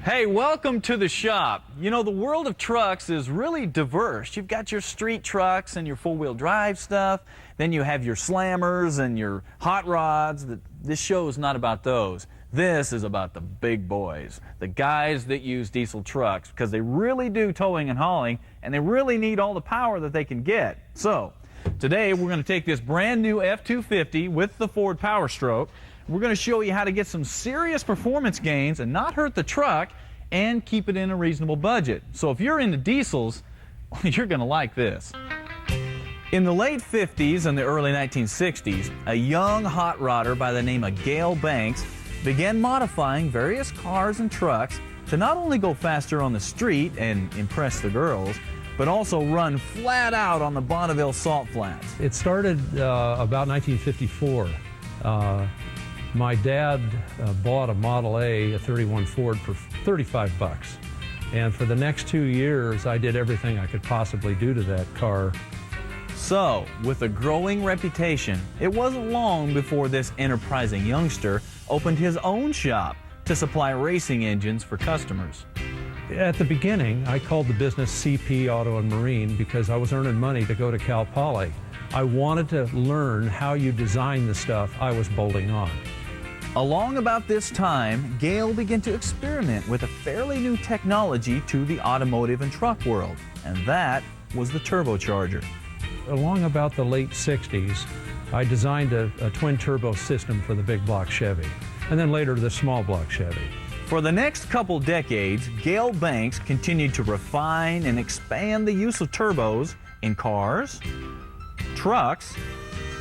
Hey, welcome to the shop. You know, the world of trucks is really diverse. You've got your street trucks and your four-wheel drive stuff. Then you have your slammers and your hot rods. This show is not about those. This is about the big boys, the guys that use diesel trucks, because they really do towing and hauling, and they really need all the power that they can get. So, today we're going to take this brand new F-250 with the Ford Power Stroke. We're going to show you how to get some serious performance gains and not hurt the truck and keep it in a reasonable budget. So if you're into diesels, you're going to like this. In the late 50s and the early 1960s, a young hot rodder by the name of Gale Banks began modifying various cars and trucks to not only go faster on the street and impress the girls, but also run flat out on the Bonneville salt flats. It started about 1954. My dad bought a Model A 31 Ford for $35. And for the next 2 years, I did everything I could possibly do to that car. So, with a growing reputation, it wasn't long before this enterprising youngster opened his own shop to supply racing engines for customers. At the beginning, I called the business CP Auto and Marine because I was earning money to go to Cal Poly. I wanted to learn how you design the stuff I was bolting on. Along about this time, Gale began to experiment with a fairly new technology to the automotive and truck world, and that was the turbocharger. Along about the late 60s, I designed a twin-turbo system for the big block Chevy, and then later the small block Chevy. For the next couple decades, Gale Banks continued to refine and expand the use of turbos in cars, trucks,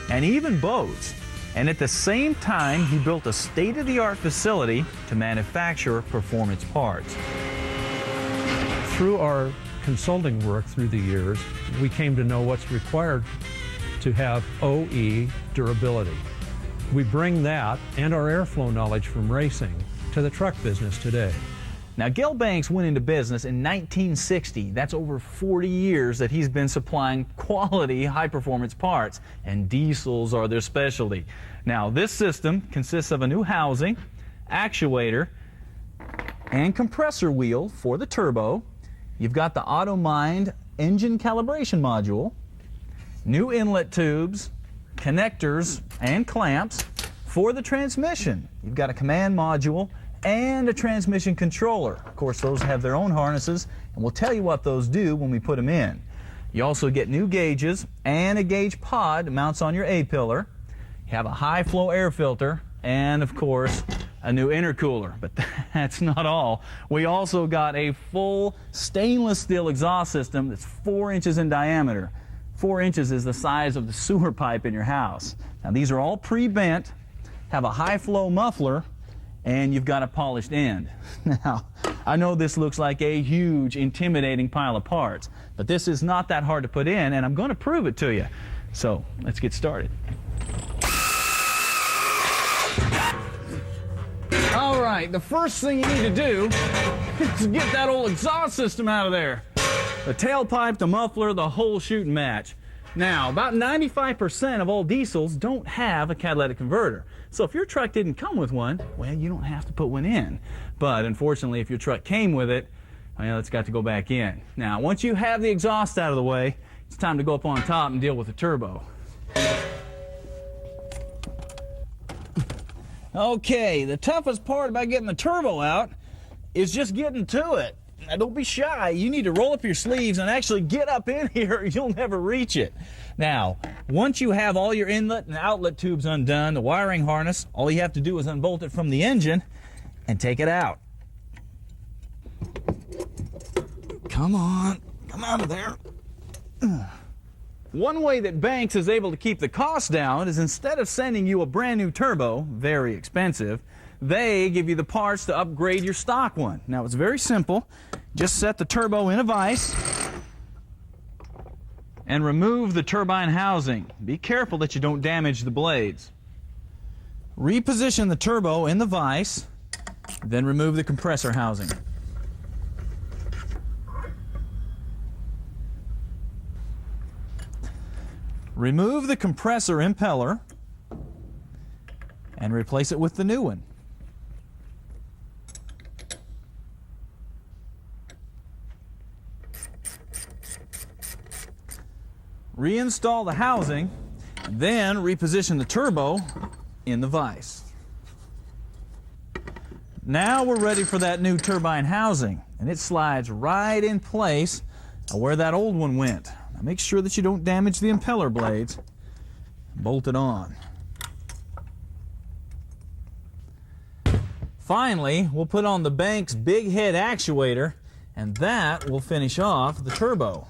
and even boats. And at the same time, he built a state-of-the-art facility to manufacture performance parts. Through our consulting work through the years, we came to know what's required to have OE durability. We bring that and our airflow knowledge from racing to the truck business today. Now, Gale Banks went into business in 1960. That's over 40 years that he's been supplying quality, high-performance parts, and diesels are their specialty. Now, this system consists of a new housing, actuator, and compressor wheel for the turbo. You've got the AutoMind engine calibration module, new inlet tubes, connectors, and clamps for the transmission. You've got a command module and a transmission controller. Of course, those have their own harnesses, and we'll tell you what those do when we put them in. You also get new gauges and a gauge pod that mounts on your A-pillar. You have a high-flow air filter and, of course, a new intercooler. But that's not all. We also got a full stainless steel exhaust system that's 4 inches in diameter. 4 inches is the size of the sewer pipe in your house. Now, these are all pre-bent, have a high-flow muffler, and you've got a polished end. Now, I know this looks like a huge, intimidating pile of parts, but this is not that hard to put in, and I'm going to prove it to you. So, let's get started. All right, the first thing you need to do is get that old exhaust system out of there. The tailpipe, the muffler, the whole shooting match. Now, about 95% of all diesels don't have a catalytic converter. So if your truck didn't come with one, well, you don't have to put one in. But unfortunately, if your truck came with it, well, it's got to go back in. Now, once you have the exhaust out of the way, it's time to go up on top and deal with the turbo. Okay, the toughest part about getting the turbo out is just getting to it. Now, don't be shy. You need to roll up your sleeves and actually get up in here or you'll never reach it. Now, once you have all your inlet and outlet tubes undone, the wiring harness, all you have to do is unbolt it from the engine and take it out. Come on, come out of there. One way that Banks is able to keep the cost down is instead of sending you a brand new turbo, very expensive, they give you the parts to upgrade your stock one. Now, it's very simple. Just set the turbo in a vise and remove the turbine housing. Be careful that you don't damage the blades. Reposition the turbo in the vise, then remove the compressor housing. Remove the compressor impeller and replace it with the new one. reinstall the housing, and then reposition the turbo in the vise. Now we're ready for that new turbine housing, and it slides right in place where that old one went. Now make sure that you don't damage the impeller blades. Bolt it on. Finally, we'll put on the Banks big head actuator, and that will finish off the turbo.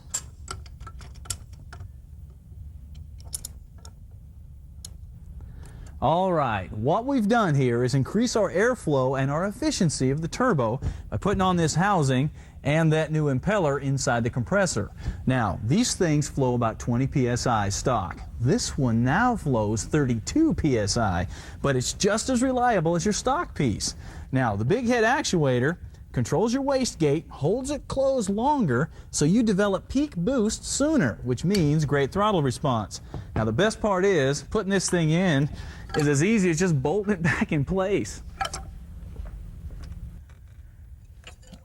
All right, what we've done here is increase our airflow and our efficiency of the turbo by putting on this housing and that new impeller inside the compressor. Now, these things flow about 20 psi stock. This one now flows 32 psi, but it's just as reliable as your stock piece. Now, the big head actuator controls your wastegate, holds it closed longer, so you develop peak boost sooner, which means great throttle response. Now, the best part is, putting this thing in is as easy as just bolting it back in place.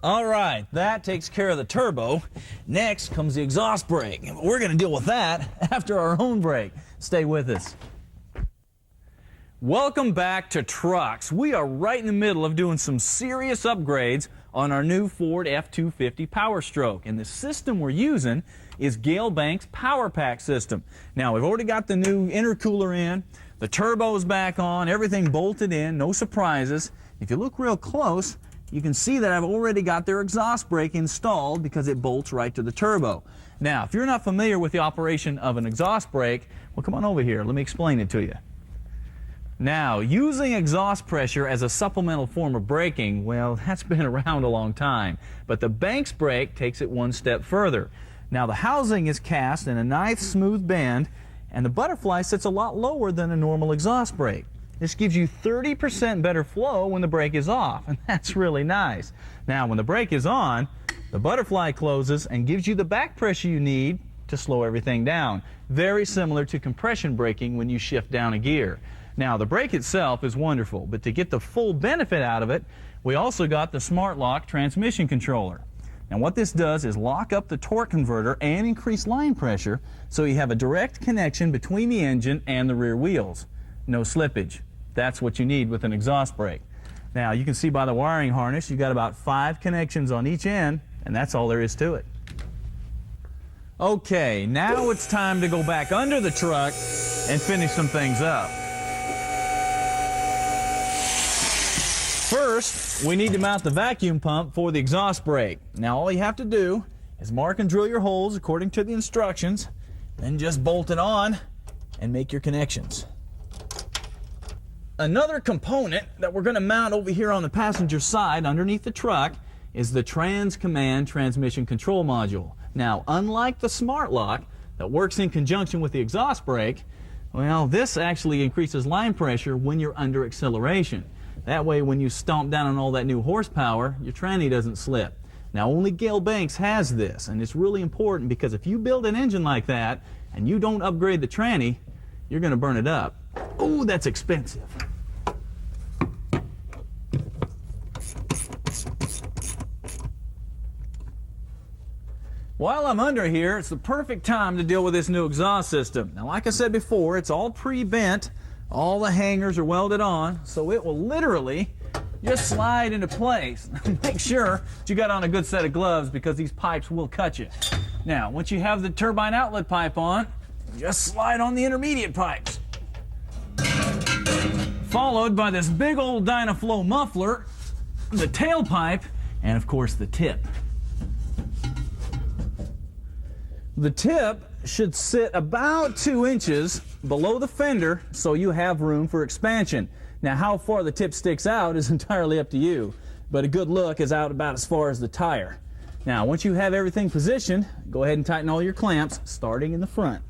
All right, that takes care of the turbo. Next comes the exhaust brake. We're going to deal with that after our own break. Stay with us. Welcome back to Trucks. We are right in the middle of doing some serious upgrades on our new Ford F-250 Power Stroke. And the system we're using is Gale Banks PowerPack system. Now, we've already got the new intercooler in, the turbo's back on, everything bolted in, no surprises. If you look real close, you can see that I've already got their exhaust brake installed because it bolts right to the turbo. Now, if you're not familiar with the operation of an exhaust brake, well, come on over here. Let me explain it to you. Now, using exhaust pressure as a supplemental form of braking, well, that's been around a long time. But the Banks brake takes it one step further. Now, the housing is cast in a nice smooth bend, and the butterfly sits a lot lower than a normal exhaust brake. This gives you 30% better flow when the brake is off, and that's really nice. Now, when the brake is on, the butterfly closes and gives you the back pressure you need to slow everything down. Very similar to compression braking when you shift down a gear. Now, the brake itself is wonderful, but to get the full benefit out of it, we also got the Smartlock transmission controller. Now, what this does is lock up the torque converter and increase line pressure so you have a direct connection between the engine and the rear wheels. No slippage. That's what you need with an exhaust brake. Now, you can see by the wiring harness, you've got about 5 connections on each end, and that's all there is to it. Okay, now it's time to go back under the truck and finish some things up. First, we need to mount the vacuum pump for the exhaust brake. Now, all you have to do is mark and drill your holes according to the instructions, then just bolt it on and make your connections. Another component that we're going to mount over here on the passenger side underneath the truck is the Trans-Command transmission control module. Now, unlike the Smartlock that works in conjunction with the exhaust brake, well, this actually increases line pressure when you're under acceleration. That way, when you stomp down on all that new horsepower, your tranny doesn't slip. Now, only Gale Banks has this, and it's really important because if you build an engine like that and you don't upgrade the tranny, you're going to burn it up. Oh, that's expensive. While I'm under here, it's the perfect time to deal with this new exhaust system. Now, like I said before, it's all pre-bent. All the hangers are welded on, so it will literally just slide into place. Make sure that you got on a good set of gloves because these pipes will cut you. Now, once you have the turbine outlet pipe on, just slide on the intermediate pipes. Followed by this big old Dynaflow muffler, the tailpipe, and of course the tip. The tip should sit about 2 inches below the fender so you have room for expansion. Now, how far the tip sticks out is entirely up to you, but a good look is out about as far as the tire. Now, once you have everything positioned, go ahead and tighten all your clamps, starting in the front.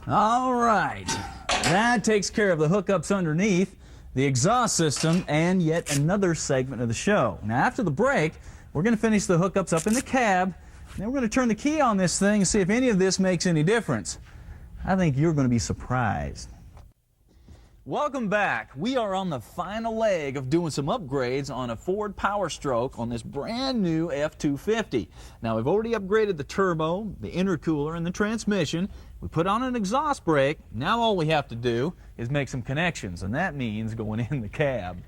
All right, that takes care of the hookups underneath, the exhaust system, and yet another segment of the show. Now, after the break, we're going to finish the hookups up in the cab. Then we're going to turn the key on this thing and see if any of this makes any difference. I think you're going to be surprised. Welcome back. We are on the final leg of doing some upgrades on a Ford Power Stroke on this brand new F-250. Now, we've already upgraded the turbo, the intercooler, and the transmission. We put on an exhaust brake. Now all we have to do is make some connections, and that means going in the cab.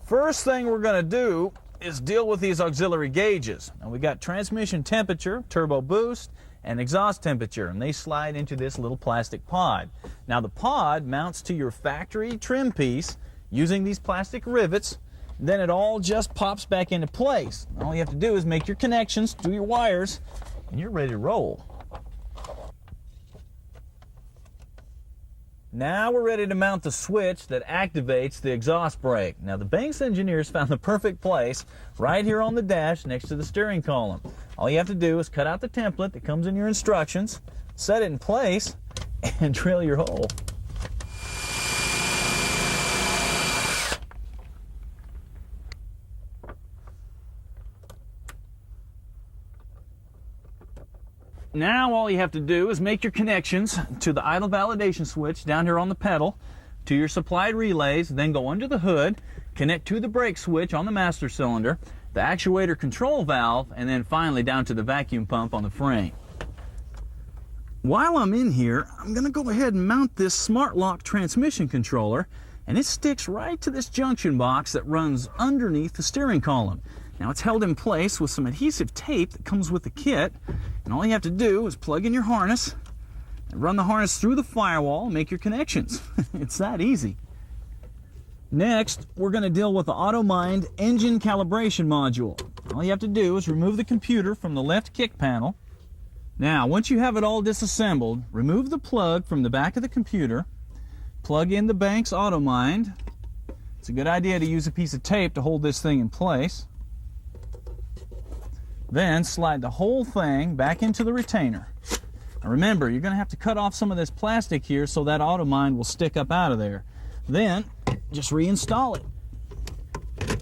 First thing we're going to do is deal with these auxiliary gauges. Now, we got transmission temperature, turbo boost, and exhaust temperature, and they slide into this little plastic pod. Now, the pod mounts to your factory trim piece using these plastic rivets. Then it all just pops back into place. All you have to do is make your connections, do your wires, and you're ready to roll. Now we're ready to mount the switch that activates the exhaust brake. Now, the Banks engineers found the perfect place right here on the dash next to the steering column. All you have to do is cut out the template that comes in your instructions, set it in place, and drill your hole. Now all you have to do is make your connections to the idle validation switch down here on the pedal, to your supplied relays, then go under the hood, connect to the brake switch on the master cylinder, the actuator control valve, and then finally down to the vacuum pump on the frame. While I'm in here, I'm going to go ahead and mount this Smartlock transmission controller, and it sticks right to this junction box that runs underneath the steering column. Now, it's held in place with some adhesive tape that comes with the kit, and all you have to do is plug in your harness and run the harness through the firewall and make your connections. It's that easy. Next, we're going to deal with the AutoMind engine calibration module. All you have to do is remove the computer from the left kick panel. Now, once you have it all disassembled, remove the plug from the back of the computer, plug in the Banks AutoMind. It's a good idea to use a piece of tape to hold this thing in place. Then slide the whole thing back into the retainer. Now remember, you're going to have to cut off some of this plastic here so that AutoMind will stick up out of there. Then just reinstall it.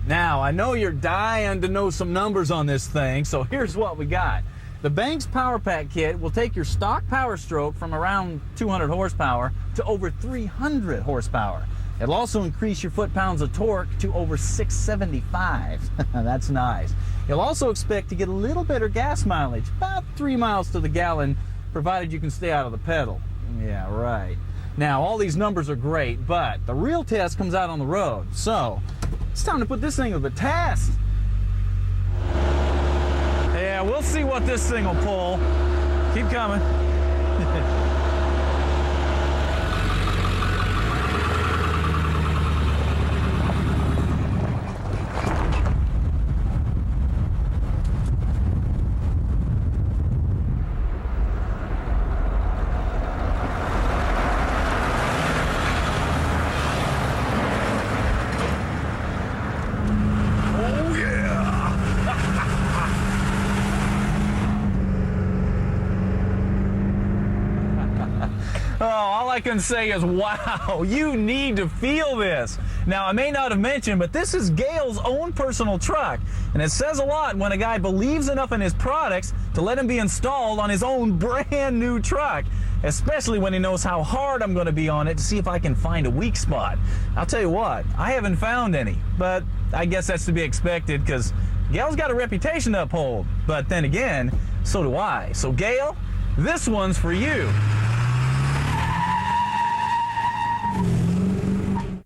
Now, I know you're dying to know some numbers on this thing, so here's what we got. The Banks PowerPack kit will take your stock Power Stroke from around 200 horsepower to over 300 horsepower. It'll also increase your foot-pounds of torque to over 675. That's nice. You'll also expect to get a little better gas mileage, about 3 miles to the gallon, provided you can stay out of the pedal. Yeah, right. Now, all these numbers are great, but the real test comes out on the road. So, it's time to put this thing to the test. Yeah, we'll see what this thing will pull. Keep coming. All I can say is, wow, you need to feel this. Now, I may not have mentioned, but this is Gail's own personal truck, and it says a lot when a guy believes enough in his products to let him be installed on his own brand new truck, especially when he knows how hard I'm going to be on it to see if I can find a weak spot. I'll tell you what, I haven't found any, but I guess that's to be expected because Gail's got a reputation to uphold. But then again, so do I. So Gail, this one's for you.